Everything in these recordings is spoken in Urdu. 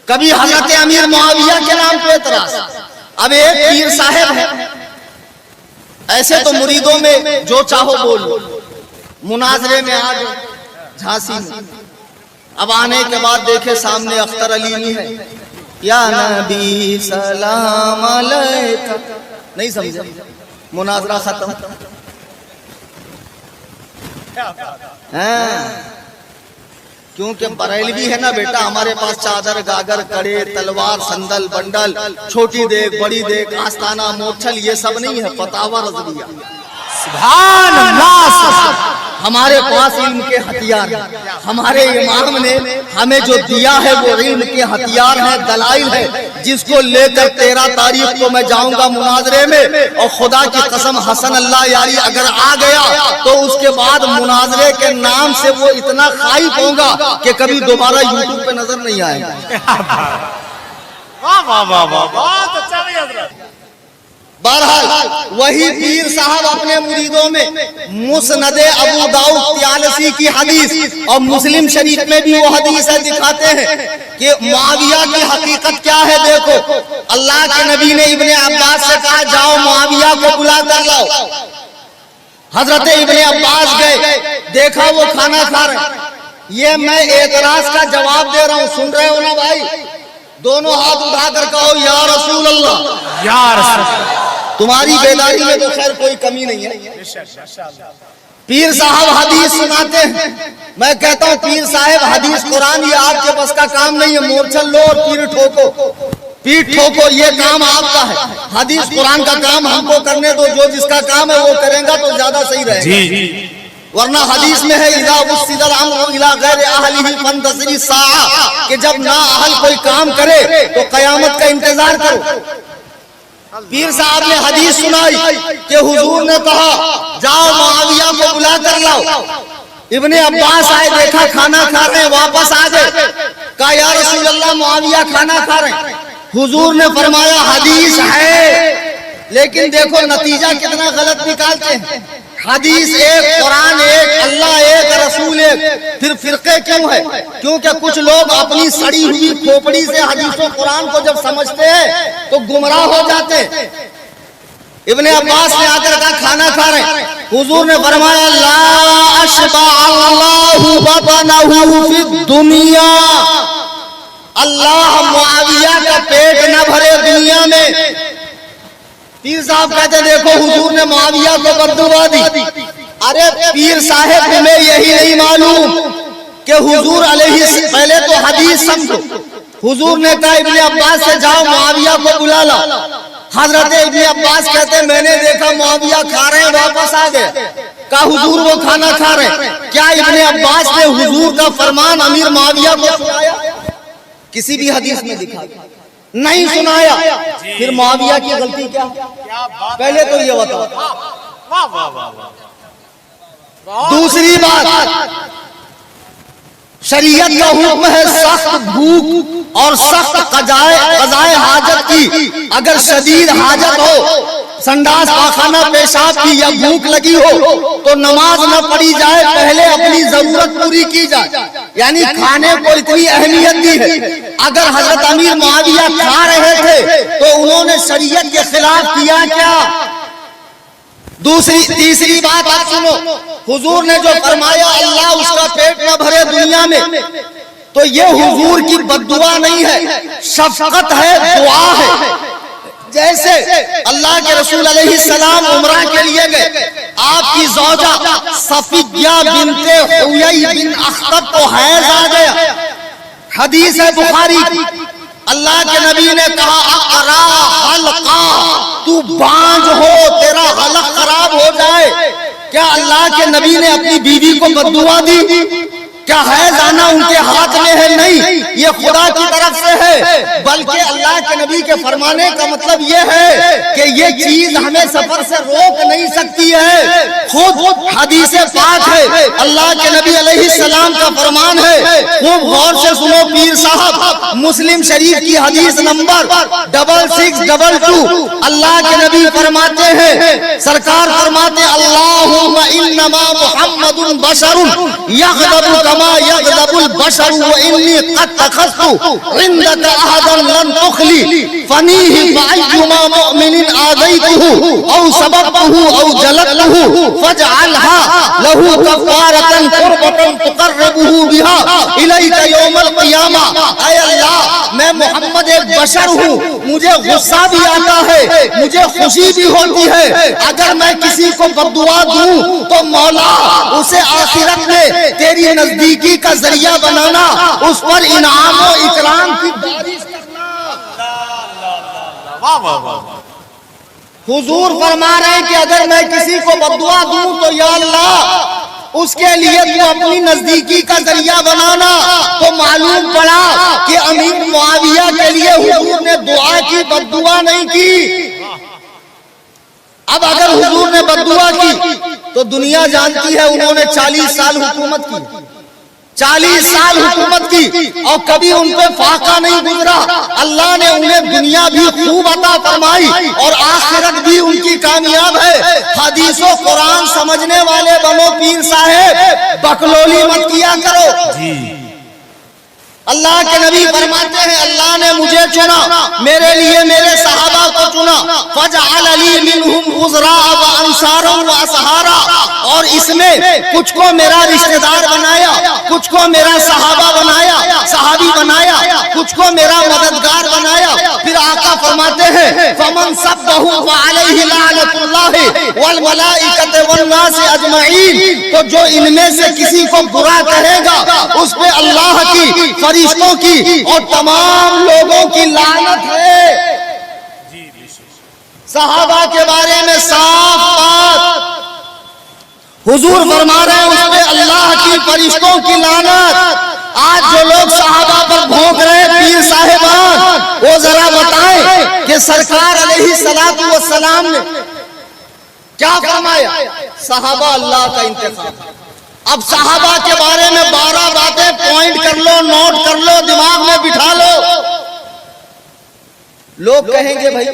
کبھی حضرت امیر معاویہ کے نام پہ اعتراض. اب ایک پیر صاحب ہے، ایسے تو مریدوں میں جو چاہو بول لو، مناظرے میں آ گئے جھانسی میں. اب آنے کے بعد دیکھے سامنے اختر علیمی ہے، یا نبی سلام علیکہ، نہیں سمجھے، مناظرہ ختم. کیونکہ بریلوی ہے نا بیٹا، ہمارے پاس چادر گاگر کڑے تلوار سندل بنڈل چھوٹی دیکھ بڑی دیکھ آستانہ مورچھل یہ سب نہیں ہے، فتاوی رضویہ. سبحان اللہ. ہمارے پاس علم کے ہتھیار ہیں. ہمارے امام نے ہمیں جو دیا ہے وہ علم کے ہتھیار ہیں، دلائل ہے، جس کو لے کر 13 تاریخ کو میں جاؤں گا مناظرے میں. اور خدا کی قسم حسن اللہ یاری اگر آ گیا تو اس کے بعد مناظرے کے نام سے وہ اتنا خائف ہوگا کہ کبھی دوبارہ یوٹیوب پہ نظر نہیں آئے گا. واہ واہ واہ واہ، بہت اچھا بھائی حضرت. بہرحال وہی پیر صاحب اپنے مریدوں میں مسند ابو داؤد 83 کی حدیث اور مسلم شریف میں بھی وہ حدیث ہے دکھاتے ہیں کہ معاویہ کی حقیقت کیا ہے. دیکھو اللہ کے نبی نے ابن عباس سے کہا جاؤ معاویہ کو بلا کر لاؤ. حضرت ابن عباس گئے، دیکھا وہ کھانا کھا رہے. یہ میں اعتراض کا جواب دے رہا ہوں، سن رہے ہو نا بھائی؟ دونوں ہاتھ اٹھا کر کہو یا رسول اللہ. یا رسول اللہ. تمہاری بیداری میں تو خیر کوئی کمی نہیں ہے. پیر صاحب حدیث سناتے ہیں، میں کہتا ہوں پیر صاحب حدیث قرآن یہ آپ کے بس کا کام نہیں ہے. مورچل لو اور پیر ٹھوکو، پیٹ ٹھوکو، یہ کام آپ کا ہے. حدیث قرآن کا کام ہم کو کرنے دو، جو جس کا کام ہے وہ کریں گا تو زیادہ صحیح رہے گا. ورنہ حدیث میں ہے اذا وسد الامر الى غیر اہلہ فانتظر الساعہ، کہ جب نا اہل کوئی کام کرے تو قیامت کا انتظار کرو. پیر صاحب نے حدیث سنائی کہ حضور نے کہا جاؤ معاویہ کو بلا کر لاؤ. ابن عباس آئے، دیکھا کھانا کھا رہے ہیں، واپس آ گئے. کہا یا رسول اللہ معاویہ کھانا کھا رہے ہیں. حضور نے فرمایا حدیث ہے، لیکن دیکھو نتیجہ کتنا غلط نکالتے ہیں. حدیث ایک، قرآن ایک، اللہ ایک، رسول ایک، پھر فرقے کیوں ہے؟ کیونکہ کچھ لوگ اپنی سڑی ہوئی کھوپڑی سے حدیث و قرآن کو جب سمجھتے ہیں تو گمراہ ہو جاتے ہیں. ابن عباس نے آ کر کہا کھانا کھا رہے ہیں. حضور نے فرمایا لا اشبع اللہ بطنہ فی الدنیا، اللہ معاویہ کا پیٹ نہ بھرے دنیا میں. پیر صاحب کہتے دیکھو حضور نے معاویہ کو بددعا دی. ارے پیر صاحب تمہیں یہی نہیں معلوم کہ حضور علیہ، پہلے تو حدیث سمجھو. حضور نے کہا ابن عباس سے جاؤ معاویہ کو بلا لا. حضرت ابن عباس کہتے میں نے دیکھا معاویہ کھا رہے ہیں، واپس آ گئے. کہا حضور وہ کھانا کھا رہے ہیں. کیا ابن عباس نے حضور کا فرمان امیر معاویہ کو سنایا؟ کسی بھی حدیث میں دکھا نہیں سنایا. پھر معاویہ کی غلطی کیا؟ پہلے تو یہ بتاؤ. دوسری بات، شریعت کا حکم ہے سخت بھوک اور سخت قضائے حاجت کی. اگر شدید حاجت ہو، سنڈاس پاخانہ پیشاب کی یا بھوک لگی ہو تو نماز نہ پڑھی جائے، پہلے اپنی ضرورت پوری کی جائے. یعنی کھانے کو اتنی اہمیت دی ہے. اگر حضرت امیر معاویہ کھا رہے تھے تو انہوں نے شریعت کے خلاف کیا کیا؟ تیسری بات آپ سنو، حضور نے جو فرمایا اللہ اس کا پیٹ نہ بھرے دنیا میں، تو یہ حضور کی بددعا نہیں ہے، شفقت ہے، دعا ہے. جیسے اللہ کے رسول علیہ السلام عمرہ کے لیے گئے، آپ کی زوجہ صفیہ بنت حیی بن اخطب کو حیض آ گیا. حدیث ہے بخاری کی، اللہ کے نبی نے کہا اقرا حلقہ، تو بانج ہو، تیرا حلق خراب ہو جائے. کیا اللہ کے نبی نے اپنی بیوی کو بددعا دی؟ کیا حیض آنا ان کے ہاتھ میں ہے؟ نہیں، یہ خدا کی طرف سے ہے. بلکہ اللہ کے نبی کے فرمانے کا مطلب یہ ہے کہ یہ چیز ہمیں سفر سے روک نہیں سکتی ہے. خود حدیث پاک ہے، اللہ کے نبی علیہ السلام کا فرمان ہے. خوب غور سے سنو پیر صاحب، مسلم شریف کی حدیث نمبر 6622، اللہ کے نبی فرماتے ہیں، سرکار فرماتے اللہم انما محمد بشر یغضب کما یغضب البشر وانی قد اتخذت عندك عهدا لن تخلی فنیہ فایما مؤمن آذیته او سببته او جلدته فاجعلها له کفارة قربة تقربه بها الیک یوم القیامہ. اے اللہ میں محمد ایک بشر ہوں, مجھے غصہ بھی آتا ہے, مجھے خوشی بھی ہوتی ہے. اگر میں کسی کو بددعا دوں تو مولا اسے آخرت میں تیری نزدیکی کا ذریعہ بنانا, اس پر انعام و اکرام کی بارش کرنا. واہ واہ واہ. حضور فرما رہے ہیں کہ اگر میں کسی کو بددعا دوں تو یا اللہ اس کے لیے تو اپنی نزدیکی کا ذریعہ بنانا. تو معلوم پڑا کہ امیر معاویہ کے لیے حضور نے دعا کی, بددعا نہیں کی. اب اگر حضور نے بددعا کی تو دنیا جانتی ہے انہوں نے 40 سال حکومت کی, 40 سال حکومت کی اور کبھی ان پہ فاقہ نہیں گزرا. اللہ نے انہیں دنیا بھی خوب عطا فرمائی اور آخرت بھی ان کی کامیاب ہے. حدیث و قرآن سمجھنے والے بنو پیر صاحب, بکلولی مت کیا کرو. اللہ کے نبی فرماتے ہیں اللہ نے مجھے چنا, میرے لیے میرے صحابہ کو چنا. فجعل لی منہم عذراء وانصارا واصحارا, اور اس میں کچھ کو میرا رشتہ دار بنایا, کچھ کو میرا صحابہ بنایا, صحابی بنایا, کچھ کو میرا مددگار بنایا. پھر آقا فرماتے ہیں فمن سبہ فعلیہ لعنۃ اللہ والملائکۃ والناس اجمعین, تو جو ان میں سے کسی کو برا کہے گا اس پہ اللہ کی, فرشتوں کی اور تمام لوگوں کی لعنت ہے. صحابہ کے بارے میں صاف بات حضور فرما رہے ہیں, اس پہ اللہ کی, فرشتوں کی لعنت. آج جو لوگ صحابہ پر بھونک رہے ہیں پیر صاحبان, وہ ذرا بتائیں کہ سرکار علیہ الصلوۃ والسلام نے کیا فرمایا؟ صحابہ اللہ کا انتخاب. اب صحابہ کے بارے میں 12 باتیں پوائنٹ کر لو, نوٹ کر لو, دماغ میں بٹھا لو. لوگ کہیں گے بھائی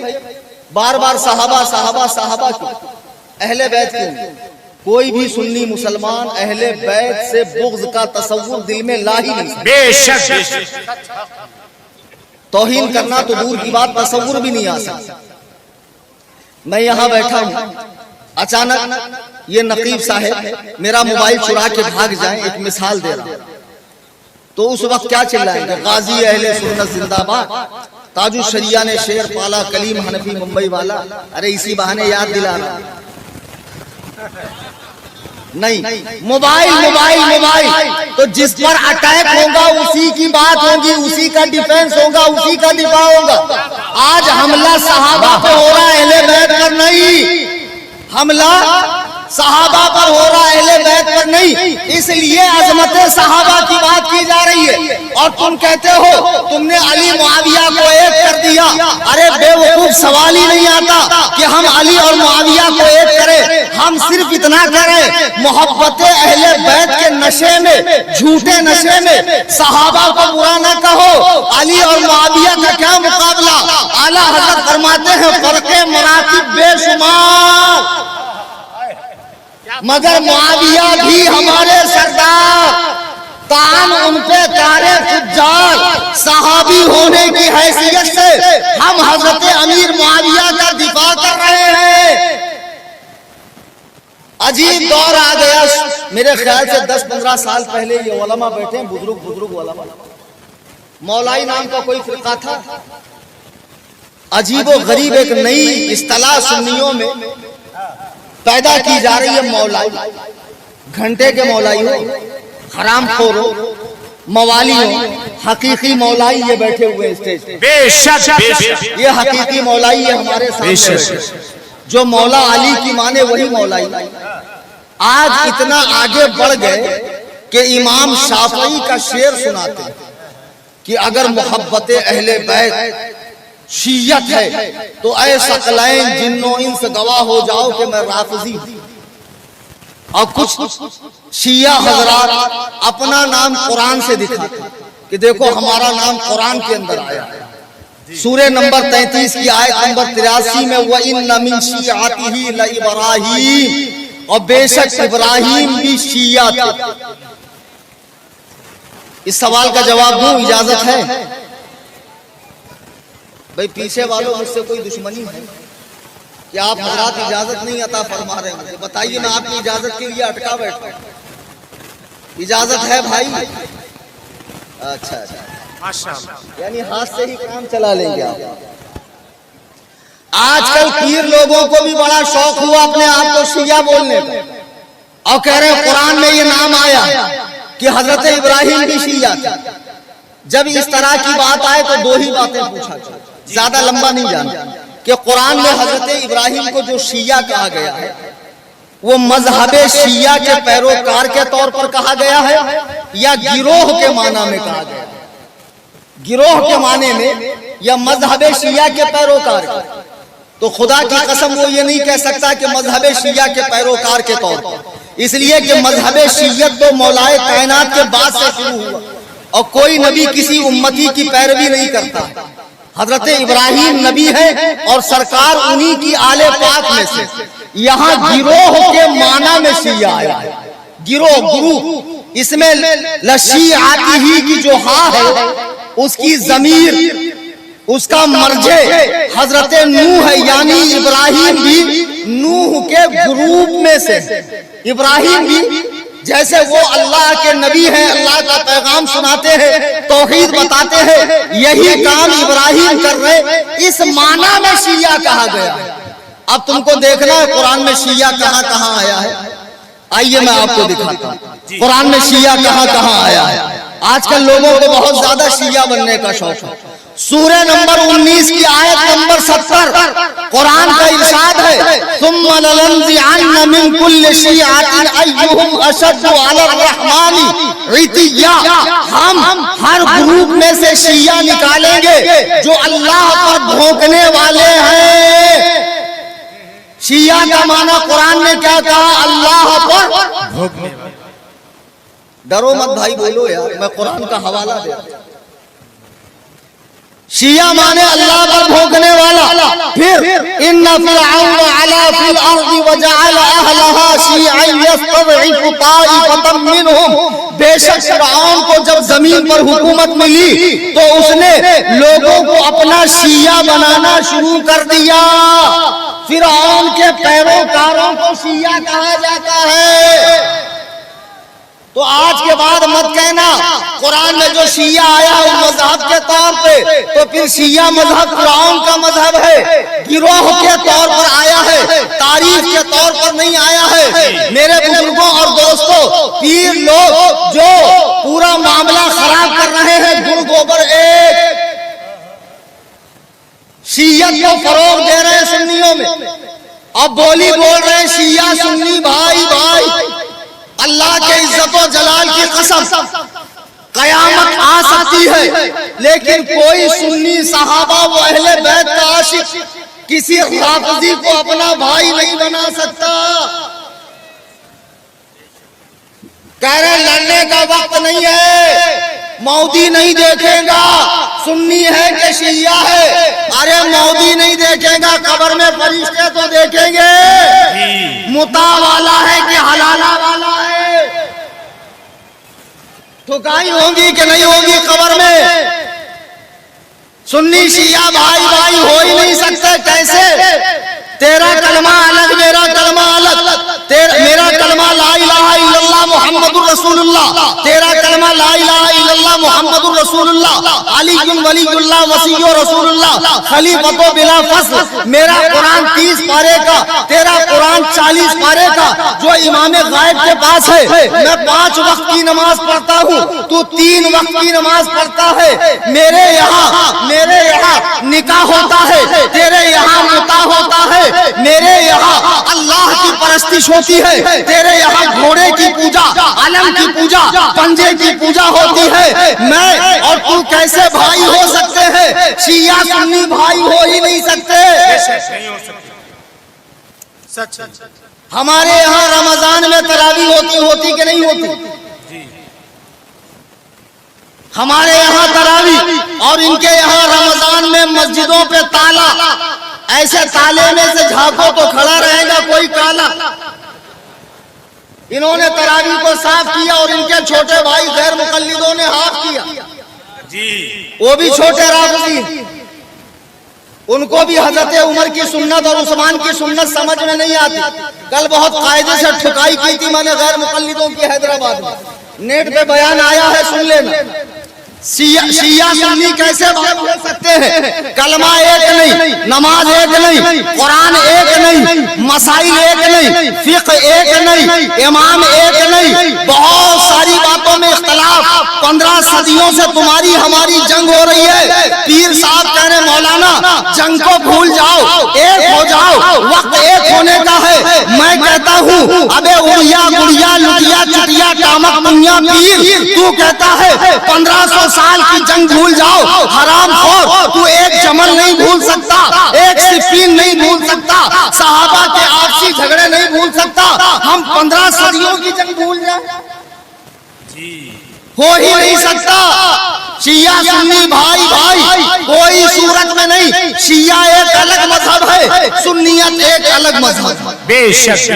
بار بار صحابہ صحابہ صحابہ کیوں, اہل بیت کیوں؟ کوئی بھی سنی مسلمان اہل بیت سے بغض کا تصور دل میں لا ہی نہیں. بے شک توہین کرنا تو دور کی بات, تصور بھی نہیں آ سکتا. میں یہاں بیٹھا ہوں, اچانک یہ نقیب صاحب میرا موبائل چرا کے بھاگ جائیں, ایک مثال دے رہا ہوں, تو اس وقت کیا چلائیں گے؟ غازی اہل سنت زندہ باد, تاج الشریعہ نے شیر پالا, کلیم حنفی ممبئی والا. ارے اسی بہانے یاد دلا رہا نہیں, موبائل موبائل موبائل. تو جس پر اٹیک ہوگا اسی کی بات ہوگی, اسی کا ڈیفنس ہوگا, اسی کا دفاع ہوگا. آج حملہ صحابہ پر ہو رہا ہے, اہل بیت پر نہیں. حملہ صحابہ پر ہو رہا ہے, اہل بیت پر نہیں. اس لیے عظمت صحابہ کی بات کی جا رہی ہے. اور تم کہتے ہو تم نے علی معاویہ کو ایک کر دیا. ارے بے وقوف, سوال ہی نہیں آتا کہ ہم علی اور معاویہ کو ایک کریں. ہم صرف اتنا کریں, محبت اہل بیت کے نشے میں, جھوٹے نشے میں صحابہ کو برا نہ کہو. علی اور معاویہ کا کیا مقابلہ؟ اعلیٰ حضرت فرماتے ہیں فرق مراتب بے شمار, مگر معاویہ بھی ہمارے سردار. تان ان پہ کارے فجار, صحابی ہونے کی حیثیت سے ہم حضرت امیر معاویہ کا دفاع کر رہے ہیں. عجیب دور آ گیا. میرے خیال سے 10-15 سال پہلے یہ علماء بیٹھے ہیں, بزرگ علماء, مولائی نام کا کوئی فرقہ تھا. عجیب و غریب ایک نئی اصطلاح سنیوں میں پیدا کی جا رہی ہے, مولائی. گھنٹے کے مولائی ہو, حرام خور ہو, موالی ہو. حقیقی مولائی یہ بیٹھے ہوئے اسٹیج پہ, بے شک یہ حقیقی مولائی ہے ہمارے سامنے. جو مولا علی کی مانے وہی مولائی. آج اتنا آگے بڑھ گئے کہ امام شافعی کا شعر سناتے ہیں کہ اگر محبت اہل بیت شیعت ہے تو اے ثقلین جن و انس گواہ ہو جاؤ کہ میں رافضی ہوں. اور کچھ شیعہ حضرات اپنا نام قرآن سے دکھاتے کہ دیکھو ہمارا نام قرآن کے اندر آیا ہے. سورہ نمبر 33 کی آیت نمبر 83 میں وَإِنَّ مِن شِيعَتِهِ لَإِبْرَاهِيمَ, اور بے شک ابراہیم بھی شیعہ تھے. اس سوال کا جواب دوں؟ اجازت ہے؟ بھائی پیچھے والوں مجھ سے کوئی دشمنی ہے کہ آپ حضرات اجازت نہیں عطا فرما رہے ہیں؟ بتائیے، میں آپ کی اجازت کے لیے اٹکا بیٹھا ہوں۔ اجازت ہے بھائی؟ اچھا اچھا، ماشاءاللہ، یعنی ہاتھ سے ہی کام چلا لیں گے آپ۔ آج کل پیر لوگوں کو بھی بڑا شوق ہوا اپنے آپ کو شیعہ بولنے کا، اور کہہ رہے ہیں قرآن میں یہ نام آیا کہ حضرت ابراہیم بھی شیعہ تھے۔ جب اس طرح کی بات آئے تو دو ہی باتیں پوچھا جائے، زیادہ لمبا نہیں جانا، کہ قرآن میں حضرت ابراہیم کو جو شیعہ کہا گیا ہے وہ مذہب شیعہ کے پیروکار کے طور پر کہا گیا ہے یا گروہ کے معنی میں کہا گیا ہے؟ گروہ کے معنی میں یا مذہب شیعہ کے پیروکار؟ تو خدا کی قسم وہ یہ نہیں کہہ سکتا کہ مذہب شیعہ کے پیروکار کے طور پر، اس لیے کہ مذہب شیعت تو مولائے کائنات کے بعد سے شروع ہوا، اور کوئی نبی کسی امتی کی پیروی نہیں کرتا۔ حضرت ابراہیم نبی ہے اور سرکار انہی کی آل پاک میں سے۔ یہاں گروہ کے معنی میں شیعہ آیا ہے، گروہ، اس میں لشیعاتی ہی کی جو ہاں ہے اس کی ضمیر، اس کا مرجع حضرت نوح ہے، یعنی ابراہیم بھی نوح کے گروپ میں سے۔ ابراہیم بھی جیسے وہ اللہ کے نبی ہیں، اللہ کا پیغام سناتے ہیں، توحید بتاتے ہیں، یہی کام ابراہیم کر رہے، اس معنی میں شیعہ کہا گیا ہے۔ اب تم کو دیکھنا ہے قرآن میں شیعہ کہاں کہاں آیا ہے۔ آئیے میں آپ کو دکھاتا ہوں قرآن میں شیعہ کہاں کہاں آیا ہے۔ آج کل لوگوں کو بہت زیادہ شیعہ بننے کا شوق ہے۔ سورہ نمبر 19 کی آیت نمبر 70 قرآن کا ارشاد ہے، ثم لننزعن من كل شيعة ايهم اشد على الرحمن عتيا، ہم ہر گروپ میں سے شیعہ نکالیں گے جو اللہ پر بھونکنے والے ہیں۔ شیعہ کا معنی قرآن نے کیا کہا؟ اللہ پر۔ ڈرو مت بھائی، بولو یار، میں قرآن کا حوالہ دے رہا ہوں۔ شیعہ مانے اللہ پر بھونکنے والا۔ پھر ان فرعون علا فی الارض وجعل اہلها شیعا یستضعف طائفة منهم، بے شک فرعون کو جب زمین پر حکومت ملی تو اس نے لوگوں کو اپنا شیعہ بنانا شروع کر دیا۔ فرعون کے پیروکاروں کو شیعہ کہا جاتا ہے۔ تو آج کے بعد مت کہنا قرآن میں جو شیعہ آیا ہے مذہب کے طور پہ، تو پھر شیعہ مذہب فرعون کا مذہب ہے، گروہ کے طور پر آیا ہے، تاریخ کے طور پر نہیں آیا ہے۔ میرے بزرگوں اور دوستوں، پیر لوگ جو پورا معاملہ خراب کر رہے ہیں گر گوبر ایک، شیعت کو فروغ دے رہے ہیں سنیوں میں، اب بولی بول رہے ہیں شیعہ سنی بھائی بھائی۔ اللہ کے عزت و جلال کی قسم، قیامت آ سکتی ہے لیکن کوئی سنی صحابہ و اہل بیت کا عاشق کسی رافضی کو اپنا بھائی نہیں بنا سکتا۔ کہہ رہے لڑنے کا وقت نہیں ہے، مودی نہیں دیکھے گا سنی ہے کہ شیعہ ہے۔ ارے مودی نہیں دیکھے گا، قبر میں فرشتے تو دیکھیں گے متا والا ہے کہ حلالہ والا ہے۔ ٹھکائی ہوگی کہ نہیں ہوگی قبر میں؟ سنی شیعہ بھائی بھائی ہو ہی نہیں سکتے۔ کیسے؟ تیرا کلمہ الگ میرا کلمہ الگ، میرا کلمہ لا الہ الا اللہ محمد الرسول اللہ، تیرا کلمہ لا الہ الا اللہ محمد الرسول اللہ، علی ولی اللہ وصی رسول اللہ، خلیفۃ بلا فصل۔ میرا قرآن 30 پارے کا، تیرا قرآن 40 پارے کا، جو امام غائب کے پاس ہے۔ میں 5 وقت کی نماز پڑھتا ہوں، تو 3 وقت کی نماز پڑھتا ہے۔ میرے یہاں نکاح ہوتا ہے، تیرے یہاں متا ہوتا ہے۔ میرے یہاں اللہ کی پرستش ہوتی ہے، تیرے یہاں گھوڑے کی پوجا، علم کی پوجا، پنجے کی پوجا ہوتی ہے۔ میں اور تو کیسے بھائی ہو سکتے ہیں؟ شیعہ سنی بھائی ہو ہی نہیں سکتے۔ ہمارے یہاں رمضان میں تراویح ہوتی کہ نہیں ہوتی؟ ہمارے یہاں تراویح، اور ان کے یہاں رمضان میں مسجدوں پہ تالا، ایسے تالے میں سے جھانکو تو کھڑا رہے گا کوئی کالا۔ انہوں نے تراویح کو صاف کیا اور ان کے چھوٹے بھائی غیر مقلدوں نے ہاف کیا جی وہ بھی چھوٹے رافضی، ان کو بھی حضرت عمر کی سنت اور عثمان کی سنت سمجھ میں نہیں آتی۔ کل بہت قاعدے سے ٹھکائی کی تھی میں نے غیر مقلدوں کی حیدرآباد میں، نیٹ پہ بیان آیا ہے سن لینا۔ شیعہ سنی کیسے بات ہو سکتے ہیں؟ کلمہ ایک نہیں، نماز ایک نہیں، قرآن ایک نہیں، مسائل ایک نہیں، فقہ ایک نہیں، امام ایک نہیں، بہت ساری باتوں میں اختلاف۔ 15 صدیوں سے تمہاری ہماری جنگ ہو رہی ہے، پیر صاحب کہہ رہے مولانا جنگ کو بھول جاؤ، ایک ہو جاؤ، وقت ایک ہونے کا ہے۔ میں کہتا ہوں ابے اڑیا گڑیا لٹیا چٹیا ٹامک منیا پیر، تو کہتا ہے 1500 سال کی جنگ بھول جاؤ، حرام خور، تو ایک جمل نہیں بھول سکتا، ایک صفین نہیں بھول سکتا، صحابہ کے آپسی جھگڑے نہیں بھول سکتا، ہم 15 صدیوں کی جنگ بھول جائیں؟ ہو ہی نہیں سکتا۔ شیعہ سنی بھائی بھائی کوئی صورت میں نہیں، شیعہ ایک الگ مذہب ہے، سنیت ایک الگ مذہب ہے۔ بے شک۔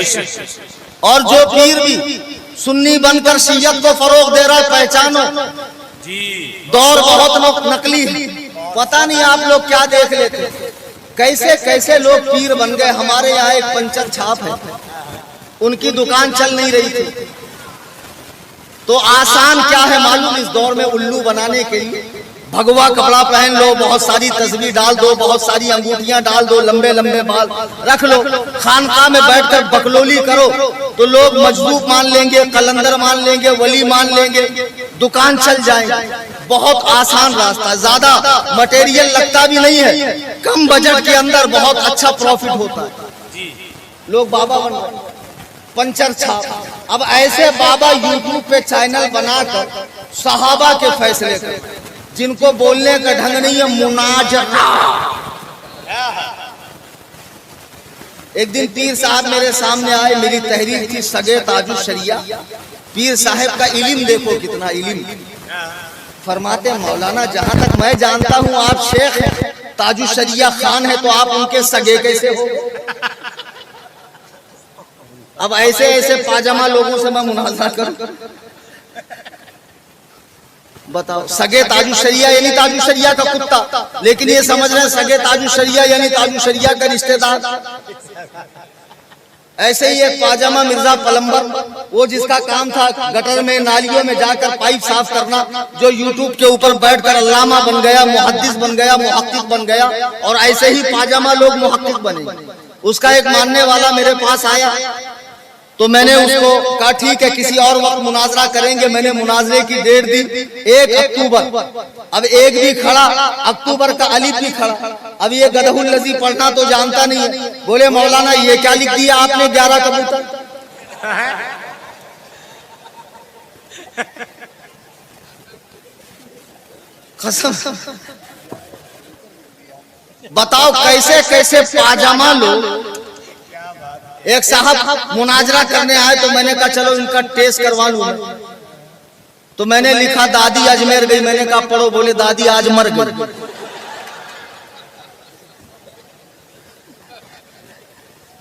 اور جو پیر بھی سنی بن کر شیعت کو فروغ دے رہا ہے پہچانو، دور بہت نقلی ہے، پتہ نہیں آپ لوگ کیا دیکھ لیتے، کیسے کیسے لوگ پیر بن گئے۔ ہمارے یہاں ایک پنچر چھاپ ہے، ان کی دکان چل نہیں رہی تھی، تو آسان کیا ہے معلوم اس دور میں الو بنانے کے لیے؟ بھگوا کپڑا پہن لو، بہت ساری تسبیح ڈال دو، بہت ساری انگوٹھیاں ڈال دو، لمبے لمبے بال رکھ لو، خانقاہ میں بیٹھ کر بکلولی کرو تو لوگ مجذوب مان لیں گے، قلندر مان لیں گے، ولی مان لیں گے، دکان چل جائیں گے۔ بہت آسان راستہ، زیادہ مٹیریل لگتا بھی نہیں ہے، کم بجٹ کے اندر بہت اچھا پروفٹ ہوتا ہے، لوگ بابا بن گئے۔ پنچر چھاپ، اب ایسے بابا یوٹیوب پہ چینل بنا کر صحابہ کے فیصلے کریں، جن کو بولنے کا ڈھنگ نہیں ہے، مناجرہ۔ ایک دن پیر صاحب میرے سامنے آئے، میری تحریر تھی سگے تاج الشریعہ، پیر صاحب کا علم دیکھو کتنا علم، فرماتے مولانا جہاں تک میں جانتا ہوں آپ شیخ ہیں، تاج الشریعہ خان ہے، تو آپ ان کے سگے کیسے ہو؟ اب ایسے ایسے پاجامہ لوگوں سے میں مناظرہ کروں؟ بتاؤ، سگے تاج الشریعہ یعنی تاج الشریعہ کا کتا، لیکن یہ سمجھ رہے ہیں سگے تاج الشریعہ یعنی تاج الشریعہ کا رشتہ دار۔ ایسے ہی ایک پاجامہ مرزا پلمبر، وہ جس کا کام تھا گٹر میں نالیوں میں جا کر پائپ صاف کرنا، جو یوٹیوب کے اوپر بیٹھ کر علامہ بن گیا، محدث بن گیا، محقق بن گیا، اور ایسے ہی پاجامہ لوگ محقق بنے۔ اس کا ایک ماننے والا میرے پاس آیا تو میں نے اس کو کہا ٹھیک ہے کسی اور وقت مناظرہ کریں گے، میں نے مناظرے کی ڈیٹ دی 1 اکتوبر۔ اب ایک بھی کھڑا، اکتوبر کا الف بھی کھڑا، اب یہ گدھہ الذی پڑھنا تو جانتا نہیں ہے، بولے مولانا یہ کیا لکھ دیا آپ نے 11 کبوتر؟ قسم، بتاؤ کیسے کیسے پاجامہ لوگ۔ ایک صاحب مناظرہ کرنے آئے تو میں نے کہا چلو ان کا ٹیسٹ کروا لوں، تو میں نے لکھا دادی اجمیر گئی، میں نے کہا پڑھو، بولے دادی آج مر گئی۔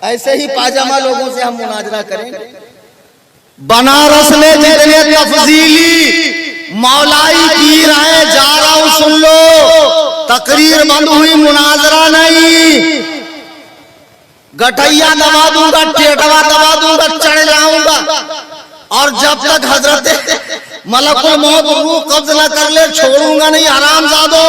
ایسے ہی پاجامہ لوگوں سے ہم مناظرہ کریں گے۔ بنارس میں جتنے تفضیلی مولائی پیر ہیں، جا رہا ہوں سن لو، تقریر بند ہوئی، مناظرہ نہیں، گٹھیا دبا دوں گا، ٹیٹوا دبا دوں گا، چڑھ جاؤں گا، اور جب تک حضرت ملک الموت روح قبض نہ کر لے چھوڑوں گا نہیں۔ حرام زادو،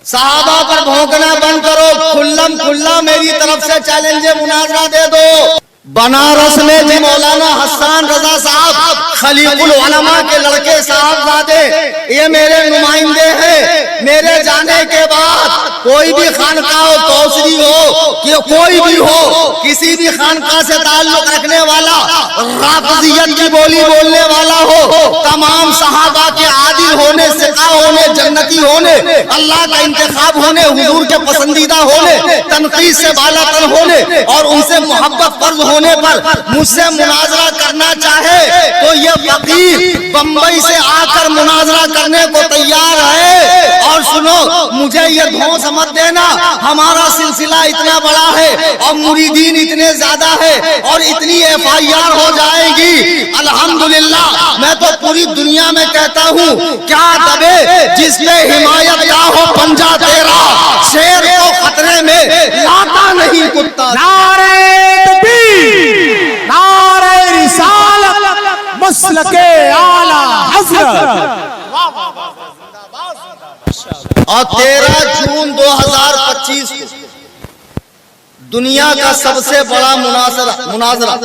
صحابہ پر بھونکنا بند کرو، کھلم کھلا میری طرف سے چیلنج مناظرہ دے دو۔ بنارس میں جی مولانا حسان رضا صاحب خلیق العلماء کے لڑکے صاحبزادے، یہ میرے نمائندے ہیں۔ میرے جانے کے بعد کوئی بھی خانقاہ ہو، کوثری ہو کہ کوئی بھی ہو، کسی بھی خانقاہ سے تعلق رکھنے والا، رافضیت کی بولی بولنے والا ہو، تمام صحابہ کے عادل ہونے، ثقہ ہونے، جنتی ہونے، اللہ کا انتخاب ہونے، حضور کے پسندیدہ ہونے، تنقید سے بالا تر ہونے، اور ان سے محبت فرض ہونے پر مجھ سے مناظرہ کرنا چاہے تو یہ فقیر بمبئی سے آ کر مناظرہ کرنے کو تیار ہے۔ اور سنو، مجھے یہ دھونس مت دینا، ہمارا سلسلہ سلسلہ اتنا بڑا ہے اور مریدین اتنے زیادہ ہے اور اتنی FIR ہو جائے گی، الحمدللہ میں تو پوری دنیا میں کہتا ہوں کیا دبے جس پہ حمایت نہ ہو پنجہ تیرا، شیر کو خطرے میں لاتا نہیں کتا۔ نعرہ تکبیر، نعرہ رسالت، مسلک اعلی حضرت۔ اور 13 جون 2025 دنیا کا سب سے بڑا مناظرہ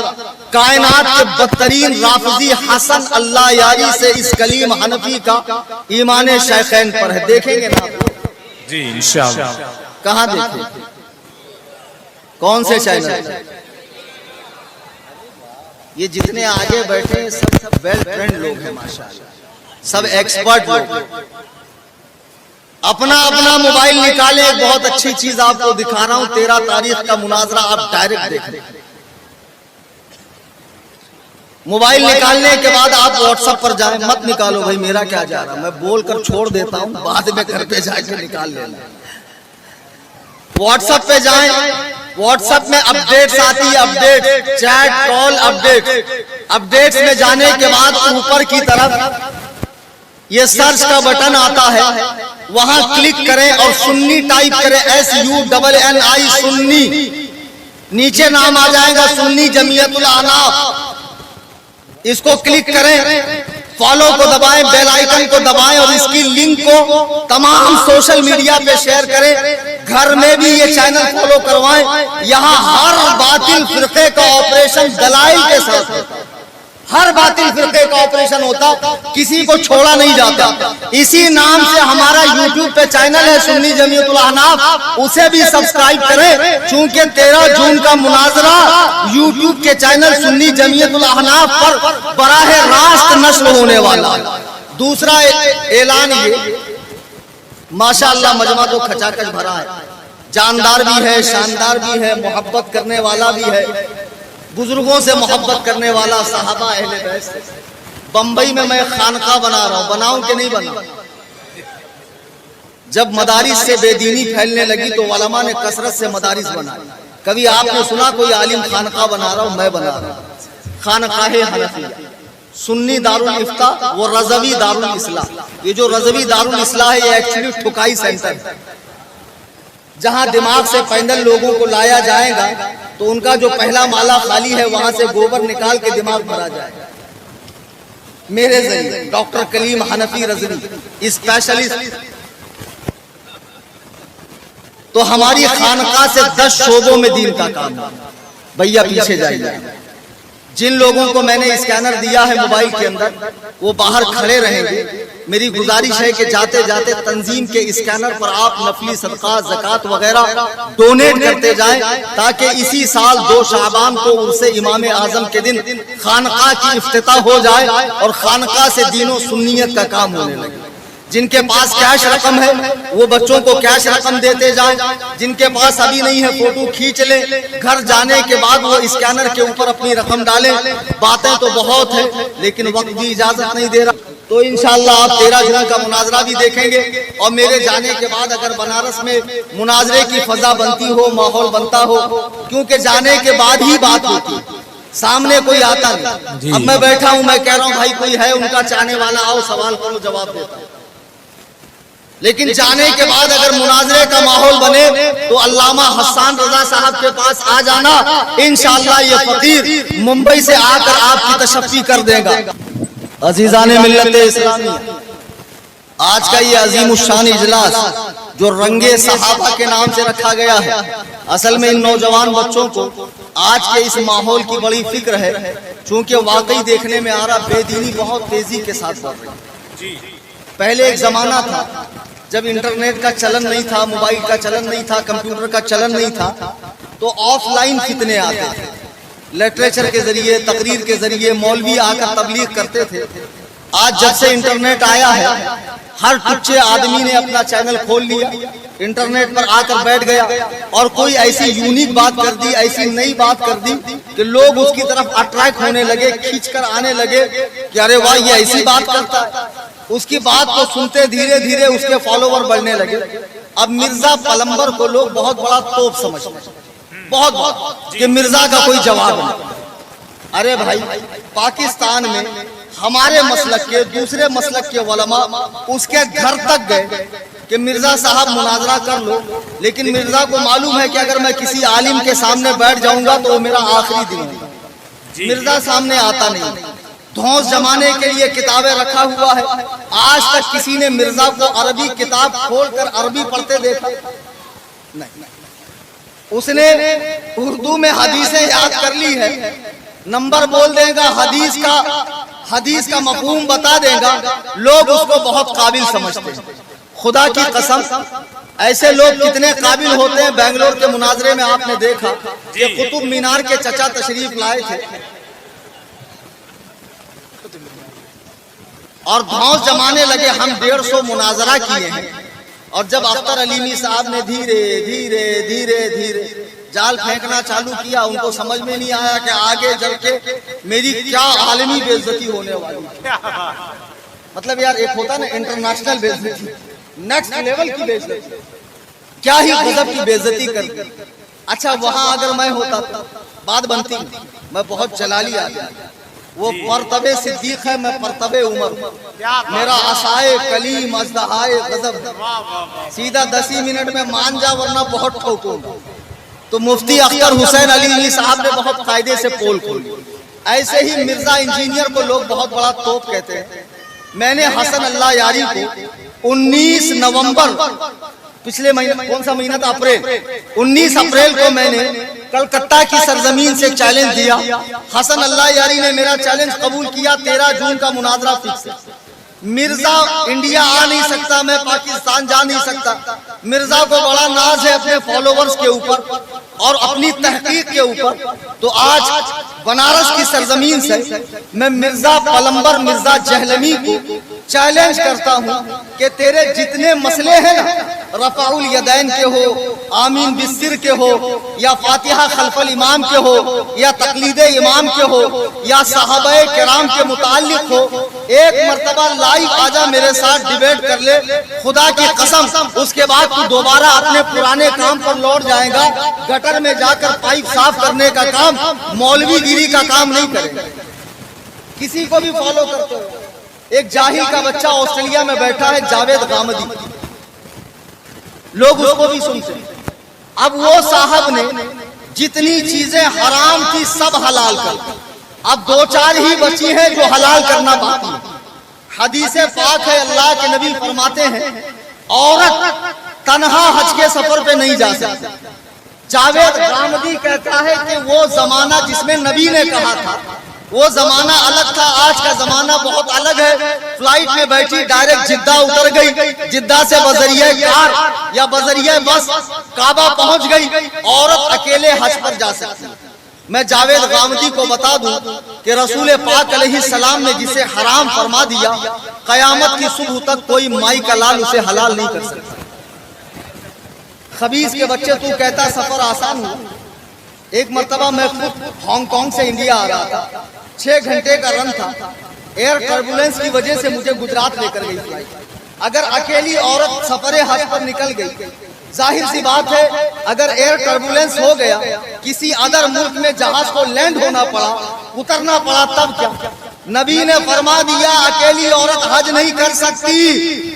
کائنات کے بدترین رافضی حسن اللہ یاری سے اس کلیم حنفی کا ایمان شیخین پر ہے، دیکھیں گے نا جی انشاءاللہ۔ کہاں دیکھیں؟ کون سے چینل؟ یہ جتنے آگے بیٹھے ہیں سب ویل ٹرینڈ لوگ ہیں ماشاءاللہ، سب ایکسپرٹ لوگ ہیں۔ اپنا موبائل نکالے، ایک بہت اچھی چیز آپ کو دکھا رہا ہوں، 13 تاریخ کا مناظرہ آپ ڈائریکٹ دیکھیں۔ موبائل نکالنے کے بعد آپ واٹس ایپ پر جائیں، مت نکالو بھائی میرا کیا جا رہا، میں بول کر چھوڑ دیتا ہوں، بعد میں گھر پہ جا کے نکال لینا۔ واٹس ایپ پہ جائیں، واٹس ایپ میں اپڈیٹس آتی ہے، اپڈیٹ چیٹ کال اپڈیٹس میں جانے کے بعد اوپر کی طرف یہ سرچ کا بٹن آتا ہے، وہاں کلک کریں اور سنی ٹائپ کریں، SUNNI سنی، نیچے نام آ جائے گا سنی جمعیت الاعناف، اس کو کلک کریں، فالو کو دبائیں، بیل آئیکن کو دبائیں اور اس کی لنک کو تمام سوشل میڈیا پہ شیئر کریں، گھر میں بھی یہ چینل فالو کروائیں۔ یہاں ہر باطل فرقے کا آپریشن دلائل کے ساتھ ہوتا، ہر باطل فرقے کا آپریشن ہوتا، کسی کو چھوڑا نہیں جاتا۔ اسی نام سے ہمارا یوٹیوب پہ چینل ہے سنی جمعیت الاعناف، اسے بھی سبسکرائب کریں، چونکہ 13 جون کا مناظرہ یوٹیوب کے چینل سنی جمعیت الاعناف پر براہ راست نشر ہونے والا۔ دوسرا اعلان یہ، ماشاءاللہ مجمع تو کھچا کھچ بھرا ہے، جاندار بھی ہے، شاندار بھی ہے، محبت کرنے والا بھی ہے، بزرگوں سے محبت کرنے والا، صحابہ اہل بیت سے۔ بمبئی میں میں خانقاہ بنا رہا ہوں، بناؤں کہ نہیں بناؤں؟ جب مدارس سے بے دینی پھیلنے لگی تو علماء نے کثرت سے مدارس بنائے۔ کبھی آپ نے سنا کوئی عالم خانقاہ بنا رہا ہوں؟ میں بنا رہا ہوں خانقاہ حنفیہ، سنی دارالفتہ و رضوی دارالاصلاح۔ یہ جو رضوی دارالاصلاح ہے یہ ایکچولی ٹھکائی سینٹر ہے، جہاں دماغ سے پینڈل لوگوں کو لایا جائے گا تو ان کا جو پہلا مالا خالی ہے وہاں سے گوبر نکال کے دماغ بھرا جائے گا۔ میرے ذریعے ڈاکٹر کلیم حنفی رضوی اسپیشلسٹ، تو ہماری خانقاہ سے 10 شعبوں میں دین کا کام ہے۔ بھیا پیچھے جائیے، جن لوگوں کو میں نے اسکینر دیا ہے موبائل کے اندر وہ باہر کھڑے رہیں گے، میری گزارش ہے کہ جاتے جاتے تنظیم کے اسکینر پر آپ نفلی صدقات، زکوٰۃ وغیرہ ڈونیٹ کرتے جائیں، تاکہ اسی سال 2 شعبان کو عرس امام اعظم کے دن خانقاہ کی افتتاح ہو جائے اور خانقاہ سے دین و سنیت کا کام ہونے لگے۔ جن کے پاس کیش رقم ہے وہ بچوں کو کیش رقم دیتے جائیں، جن کے پاس ابھی نہیں ہے فوٹو کھینچ لیں، گھر جانے کے بعد وہ اسکینر کے اوپر اپنی رقم ڈالیں۔ باتیں تو بہت ہیں لیکن وقت بھی اجازت نہیں دے رہا، تو انشاءاللہ آپ 13 جون کا مناظرہ بھی دیکھیں گے، اور میرے جانے کے بعد اگر بنارس میں مناظرے کی فضا بنتی ہو، ماحول بنتا ہو، کیونکہ جانے کے بعد ہی بات ہوتی، سامنے کوئی آتا نہیں۔ اب میں بیٹھا ہوں، میں کہہ رہا ہوں بھائی کوئی ہے ان کا چاہنے والا، آؤ سوال کرو، جواب دیتا ہوں، لیکن جانے کے بعد اگر مناظرے کا ماحول بنے تو علامہ حسان رضا صاحب کے پاس آ جانا، انشاءاللہ یہ فقیر ممبئی سے آ کر آپ کی تشفی کر دے گا۔ عزیزان ملت اسلامی، آج کا یہ عظیم الشان اجلاس جو رنگے صحابہ کے نام سے رکھا گیا ہے، اصل میں ان نوجوان بچوں کو آج کے اس ماحول کی بڑی فکر ہے، چونکہ واقعی دیکھنے میں آ رہا بے دینی بہت تیزی کے ساتھ بڑھ رہی ہے۔ پہلے ایک زمانہ تھا جب انٹرنیٹ کا چلن نہیں تھا، موبائل کا چلن نہیں تھا، کمپیوٹر کا چلن نہیں تھا، تو آف لائن فتنے آتے تھے، لٹریچر کے ذریعے، تقریر کے ذریعے مولوی آ کر تبلیغ کرتے تھے۔ آج جب سے انٹرنیٹ آیا ہے، ہر ٹچے آدمی نے اپنا چینل کھول لیا، انٹرنیٹ پر آ کر بیٹھ گیا اور کوئی ایسی یونیک بات کر دی، ایسی نئی بات کر دی کہ لوگ اس کی طرف اٹریکٹ ہونے لگے، کھینچ کر آنے لگے کہ ارے واہ یہ ایسی بات کرتا ہے۔ اس کی بات کو سنتے دھیرے دھیرے اس کے فالوور بڑھنے لگے، اب مرزا پلمبر کو لوگ بہت بڑا توپ سمجھتے ہیں، بہت بہت، کہ مرزا کا کوئی جواب نہیں۔ ارے بھائی، پاکستان میں ہمارے مسلک کے دوسرے مسلک کے علماء اس کے گھر تک گئے کہ مرزا صاحب مناظرہ کر لو، لیکن مرزا کو معلوم ہے کہ اگر میں کسی عالم کے سامنے بیٹھ جاؤں گا تو وہ میرا آخری دن ہوگا۔ مرزا سامنے آتا نہیں، دھونس جمانے کے لیے کتابیں رکھا ہوا ہے۔ آج تک کسی نے مرزا کو عربی کتاب کھول کر عربی پڑھتے دیکھا نہیں۔ اس نے اردو میں حدیثیں یاد کر لی ہے، نمبر بول دے گا، حدیث کا مفہوم بتا دے گا، لوگ اس کو بہت قابل سمجھتے ہیں۔ خدا کی قسم، ایسے لوگ کتنے قابل ہوتے ہیں۔ بنگلور کے مناظرے میں آپ نے دیکھا کہ قطب مینار کے چچا تشریف لائے تھے اور دھونس جمانے لگے، ہم 150 مناظرہ کیے ہیں، اور جب اختر علیمی صاحب نے دھیرے دھیرے دھیرے دھیرے جال پھینکنا چالو کیا، ان کو سمجھ میں نہیں آیا کہ آگے چل کے میری کیا عالمی بے عزتی ہونے والی ہے۔ مطلب یار، ایک ہوتا نا انٹرنیشنل بے عزتی، نیکسٹ لیول کی بے عزتی، کیا ہی غضب کی بے عزتی کر۔ اچھا، وہاں اگر میں ہوتا تو بات بنتی، میں بہت جلالی آدمی، وہ پرتبے صدیق ہے، میں پرتبے عمر، میرا عصائے کلیم ازدہائے غضب، سیدھا 10 منٹ میں مان جا ورنہ بہت ٹھوکوں۔ تو مفتی اختر حسین علی صاحب نے بہت قاعدے سے پول کھولی۔ ایسے ہی مرزا انجینئر کو لوگ بہت بڑا توپ کہتے ہیں۔ میں نے حسن اللہ یاری کو 19 نومبر، پچھلے مہینے، کون سا مہینہ تھا؟ اپریل، 19 اپریل کو میں نے کلکتہ کی سرزمین سے چیلنج دیا۔ حسن اللہ یاری نے میرا چیلنج قبول کیا۔ 13 جون کا مناظرہ فکس ہے۔ مرزا انڈیا آ نہیں سکتا، میں پاکستان جا نہیں سکتا۔ مرزا کو بڑا ناز ہے اپنے فالوورز کے اوپر اور اپنی تحقیق کے اوپر، تو آج بنارس کی سرزمین سے میں مرزا پلمبر مرزا جہلمی کو چیلنج کرتا ہوں کہ تیرے جتنے مسئلے ہیں نا، رفع الیدین کے ہو، آمین بالسر کے ہو، یا فاتحہ خلف الامام کے ہو، یا تقلید امام کے ہو، یا صحابہ کرام کے متعلق ہو، ایک مرتبہ لائیو آجا میرے ساتھ ڈیبیٹ کر لے، خدا کی قسم اس کے بعد تو دوبارہ اپنے پرانے کام پر لوٹ جائے گا، گٹر میں جا کر پائپ صاف کرنے کا کام، مولوی گیری کا کام نہیں کرے گا۔ کسی کو بھی فالو کرتے ہو۔ ایک جاہل کا بچہ آسٹریلیا میں بیٹھا ہے، جاوید غامدی، لوگ اس کو بھی سنتے ہیں۔ اب وہ صاحب نے جتنی چیزیں حرام تھی سب حلال کر، اب 2-4 ہی بچی ہیں جو حلال کرنا باقی ہے۔ حدیث پاک ہے، اللہ کے نبی فرماتے ہیں عورت تنہا حج کے سفر پہ نہیں جا سکتی۔ جاوید غامدی کہتا ہے کہ وہ زمانہ جس میں نبی نے کہا تھا وہ زمانہ الگ تھا، آج کا زمانہ بہت الگ ہے۔ فلائٹ میں بیٹھی ڈائریکٹ جدہ اتر گئی، جدہ سے بذریعہ کار یا بذریعہ بس کعبہ پہنچ گئی، عورت اکیلے حج پر جا سکتی۔ میں جاوید غامدی کو بتا دوں کہ رسول پاک علیہ السلام نے جسے حرام فرما دیا، قیامت کی صبح تک کوئی مائی کا لال اسے حلال نہیں کر سکتا۔ خبیث کے بچے، تو کہتا سفر آسان ہو۔ ایک مرتبہ میں خود ہانگ کانگ سے انڈیا آ رہا تھا، 6 گھنٹے کا رن تھا، ایئر ٹربولنس کی وجہ سے مجھے گجرات لے کر گئی فلائٹ۔ اگر اکیلی عورت سفر حج پر نکل گئی، ظاہر سی بات ہے اگر ایئر ٹربولنس ہو گیا، کسی ادر ملک میں جہاز کو لینڈ ہونا پڑا، اترنا پڑا، تب کیا؟ نبی نے فرما دیا اکیلی عورت حج نہیں کر سکتی۔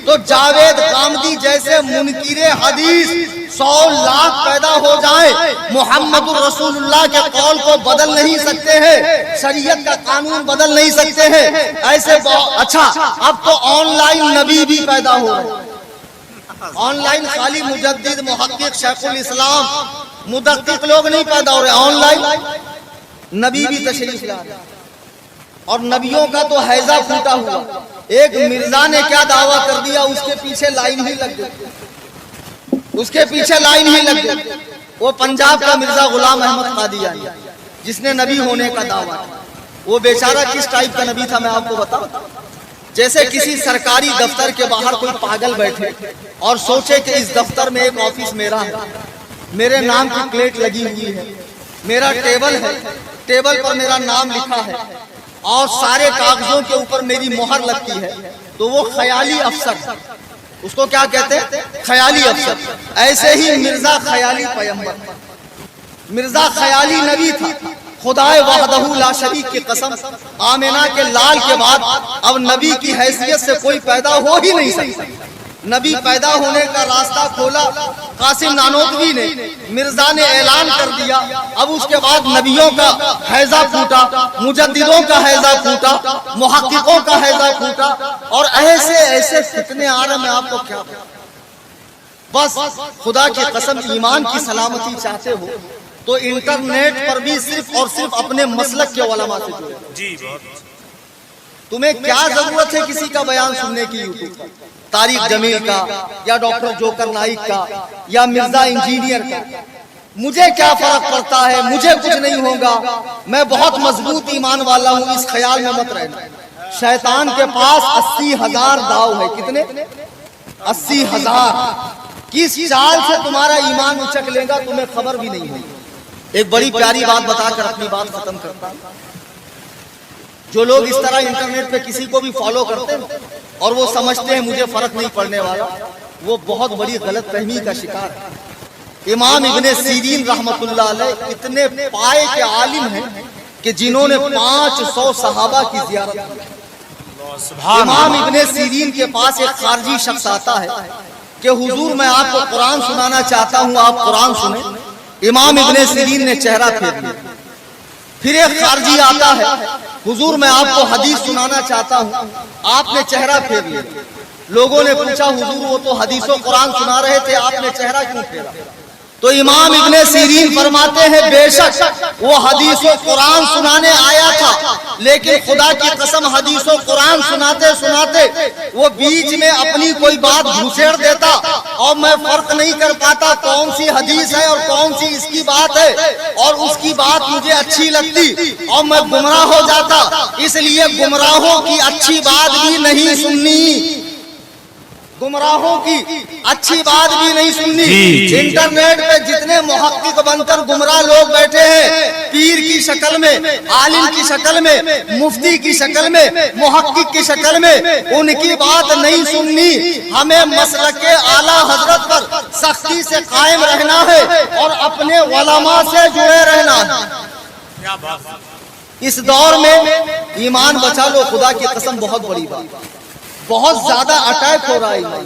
تو جاوید غامدی جیسے منکر حدیث 100 لاکھ پیدا ہو جائیں، محمد الرسول اللہ کے قول کو بدل نہیں سکتے ہیں، شریعت کا قانون بدل نہیں سکتے ہیں۔ ایسے اچھا، اب تو آن لائن نبی بھی پیدا ہو رہے ہیں۔ آن لائن خالی مجدد، محقق، شیخ الاسلام، مدقق لوگ نہیں پیدا ہو رہے، آن لائن نبی بھی تشریف لا رہے ہیں۔ اور نبیوں کا تو حیضہ پھوٹا ہوا۔ ایک مرزا نے کیا دعویٰ کر دیا، اس کے پیچھے لائن ہی لگ گئی، اس کے پیچھے لائن ہی لگ گئی۔ وہ پنجاب کا مرزا غلام احمد قادیانی جس نے نبی ہونے کا دعویٰ کیا، وہ بیچارہ کس ٹائپ کا نبی تھا میں آپ کو بتاؤں۔ جیسے کسی سرکاری دفتر کے باہر کوئی پاگل بیٹھے اور سوچے کہ اس دفتر میں ایک آفس میرا ہے، میرے نام کی پلیٹ لگی ہوئی ہے، میرا ٹیبل ہے، ٹیبل پر میرا نام لکھا ہے اور سارے کاغذوں کے اوپر میری مہر لگتی ہے، تو وہ خیالی افسر اس کو کیا کہتے ہیں؟ خیالی افسر. ایسے ہی مرزا خیالی پیغمبر، مرزا خیالی نبی تھا. خدائے وحدہ لا شریک کی قسم، آمنہ کے لال کے بعد اب نبی کی حیثیت سے کوئی پیدا ہو ہی نہیں سکتا. نبی پیدا ہونے کا راستہ کھولا قاسم نانوتوی نے، مرزا نے اعلان کر دیا. اب اس کے بعد نبیوں کا حیضہ پھوٹا، مجددوں کا حیضہ پھوٹا، محققوں کا حیضہ پھوٹا، اور ایسے ایسے فتنے آ رہے. میں آپ کو کیا بس خدا کی قسم ایمان کی سلامتی چاہتے ہو تو انٹرنیٹ پر بھی صرف اور صرف اپنے مسلک کے علماء سے جڑو. جی بہت. تمہیں کیا ضرورت ہے کسی کا بیان سننے کی یوٹیوب پر؟ طارق جمیل کا یا ڈاکٹر جوکر نائک کا یا مرزا انجینئر کا. مجھے کیا فرق پڑتا ہے؟ مجھے کچھ نہیں ہوگا. میں بہت مضبوط ایمان والا ہوں. اس خیال میں مت رہنا. شیطان کے پاس 80,000 داؤ ہے. کتنے؟ 80,000. کس چال سے تمہارا ایمان اچک لے گا تمہیں خبر بھی نہیں ہوگی. ایک بڑی پیاری بات بتا کر اپنی بات ختم کرتا ہوں. جو لوگ اس طرح انٹرنیٹ پہ کسی کو بھی فالو کرتے ہیں اور وہ سمجھتے ہیں مجھے فرق نہیں پڑنے والا، وہ بہت بڑی غلط فہمی کا شکار ہے. امام ابن سیرین رحمت اللہ علیہ اتنے پائے کے عالم ہیں کہ جنہوں نے 500 صحابہ کی زیارت کی. امام ابن سیرین کے پاس ایک خارجی شخص آتا ہے کہ حضور میں آپ کو قرآن سنانا چاہتا ہوں، آپ قرآن سنیں. امام ابن سیرین نے چہرہ پھیر دیا. پھر ایک خارجی آتا ہے، حضور میں آپ کو حدیث سنانا چاہتا ہوں، آپ نے چہرہ پھیر لیا. لوگوں نے پوچھا حضور وہ تو حدیث و قرآن سنا رہے تھے، آپ نے چہرہ کیوں پھیرا؟ تو امام ابن سیرین فرماتے ہیں بے شک وہ حدیث و قرآن سنانے آیا تھا، لیکن خدا کی قسم حدیث و قرآن سناتے سناتے وہ بیچ میں اپنی کوئی بات گھسیڑ دیتا اور میں فرق نہیں کر پاتا کون سی حدیث ہے اور کون سی اس کی بات ہے، اور اس کی بات مجھے اچھی لگتی اور میں گمراہ ہو جاتا. اس لیے گمراہوں کی اچھی بات بھی نہیں سننی، گمراہوں کی اچھی بات بھی نہیں سننی. انٹرنیٹ پہ جتنے محقق بن کر گمراہ لوگ بیٹھے ہیں، پیر کی شکل میں، عالم کی شکل میں، مفتی کی شکل میں، محقق کی شکل میں، ان کی بات نہیں سننی. ہمیں مسلک اعلیٰ حضرت پر سختی سے قائم رہنا ہے اور اپنے علماء سے جڑے رہنا ہے. اس دور میں ایمان بچا لو. خدا کی قسم بہت بڑی بات. بہت زیادہ اٹیک ہو رہا ہے،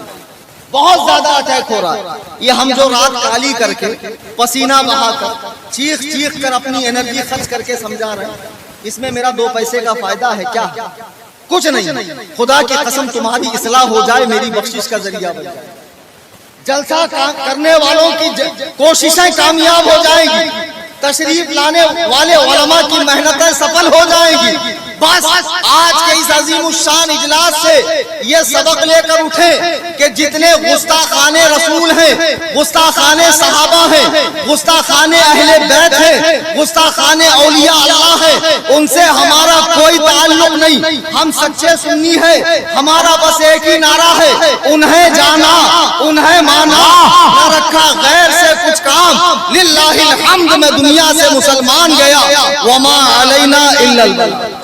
بہت زیادہ اٹیک ہو رہا ہے. یہ ہم جو رات کالی کر کے پسینہ بہا کر چیخ چیخ کر اپنی انرجی خرچ کر کے سمجھا رہے ہیں، اس میں میرا 2 پیسے کا فائدہ ہے کیا؟ کچھ نہیں. خدا کی قسم تمہاری اصلاح ہو جائے، میری بخشش کا ذریعہ بن جائے. جلسہ کرنے والوں کی کوششیں کامیاب ہو جائیں گی، تشریف لانے والے علماء کی محنتیں سفل ہو جائیں گی. بس آج کے اس عظیم الشان اجلاس سے یہ سبق لے کر اٹھیں کہ جتنے گستاخان رسول ہیں، گستاخان صحابہ ہیں، گستاخان اہل بیت ہیں، گستاخان اولیاء اللہ ہیں، ان سے ہمارا کوئی تعلق نہیں. ہم سچے سنی ہیں. ہمارا بس ایک ہی نعرہ ہے، انہیں جانا، انہیں مانا، نہ رکھا غیر سے کچھ کام. للہ الحمد میں دنیا سے مسلمان گیا، وما علینا الا البلاغ.